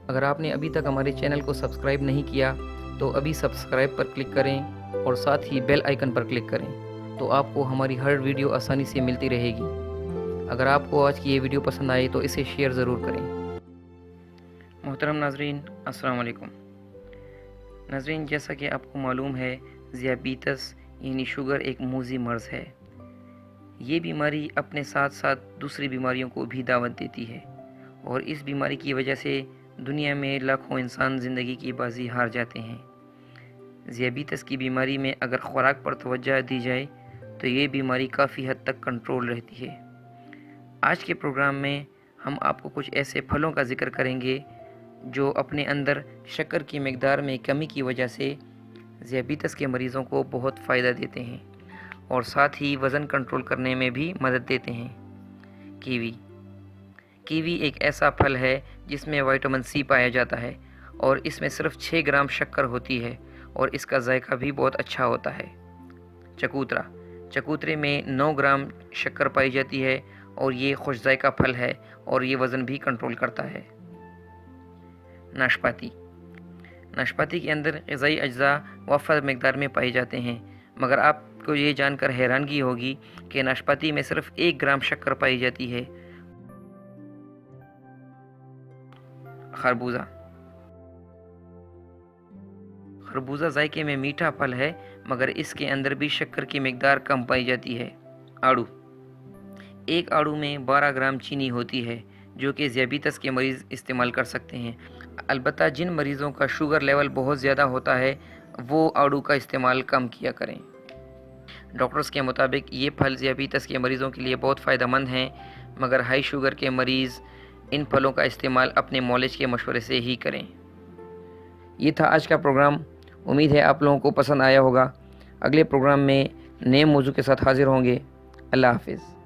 اگر آپ نے ابھی تک ہمارے چینل کو سبسکرائب نہیں کیا تو ابھی سبسکرائب پر کلک کریں اور ساتھ ہی بیل آئیکن پر کلک کریں تو آپ کو ہماری ہر ویڈیو آسانی سے ملتی رہے گی۔ اگر آپ کو آج کی یہ ویڈیو پسند آئے تو اسے شیئر ضرور کریں۔ محترم ناظرین، السلام علیکم۔ ناظرین، جیسا کہ آپ کو معلوم ہے، ذیابیطس یعنی شوگر ایک موذی مرض ہے۔ یہ بیماری اپنے ساتھ ساتھ دوسری بیماریوں کو بھی دعوت دیتی ہے اور اس بیماری کی وجہ سے دنیا میں لاکھوں انسان زندگی کی بازی ہار جاتے ہیں۔ ذیابیطس کی بیماری میں اگر خوراک پر توجہ دی جائے تو یہ بیماری کافی حد تک کنٹرول رہتی ہے۔ آج کے پروگرام میں ہم آپ کو کچھ ایسے پھلوں کا ذکر کریں گے جو اپنے اندر شکر کی مقدار میں کمی کی وجہ سے ذیابیطس کے مریضوں کو بہت فائدہ دیتے ہیں اور ساتھ ہی وزن کنٹرول کرنے میں بھی مدد دیتے ہیں۔ کیوی ایک ایسا پھل ہے جس میں وٹامن سی پایا جاتا ہے اور اس میں صرف 6 گرام شکر ہوتی ہے اور اس کا ذائقہ بھی بہت اچھا ہوتا ہے۔ چکوترے میں 9 گرام شکر پائی جاتی ہے اور یہ خوش ذائقہ پھل ہے اور یہ وزن بھی کنٹرول کرتا ہے۔ ناشپاتی کے اندر غذائی اجزاء وافر مقدار میں پائے جاتے ہیں، مگر آپ کو یہ جان کر حیرانگی ہوگی کہ ناشپاتی میں صرف 1 گرام شکر پائی جاتی ہے۔ خربوزہ ذائقے میں میٹھا پھل ہے مگر اس کے اندر بھی شکر کی مقدار کم پائی جاتی ہے۔ ایک آڑو میں 12 گرام چینی ہوتی ہے جو کہ ذیابیطس کے مریض استعمال کر سکتے ہیں، البتہ جن مریضوں کا شوگر لیول بہت زیادہ ہوتا ہے وہ آڑو کا استعمال کم کیا کریں۔ ڈاکٹرز کے مطابق یہ پھل ذیابیطس کے مریضوں کے لیے بہت فائدہ مند ہیں، مگر ہائی شوگر کے مریض ان پھلوں کا استعمال اپنے معالج کے مشورے سے ہی کریں۔ یہ تھا آج کا پروگرام، امید ہے آپ لوگوں کو پسند آیا ہوگا۔ اگلے پروگرام میں نئے موضوع کے ساتھ حاضر ہوں گے۔ اللہ حافظ۔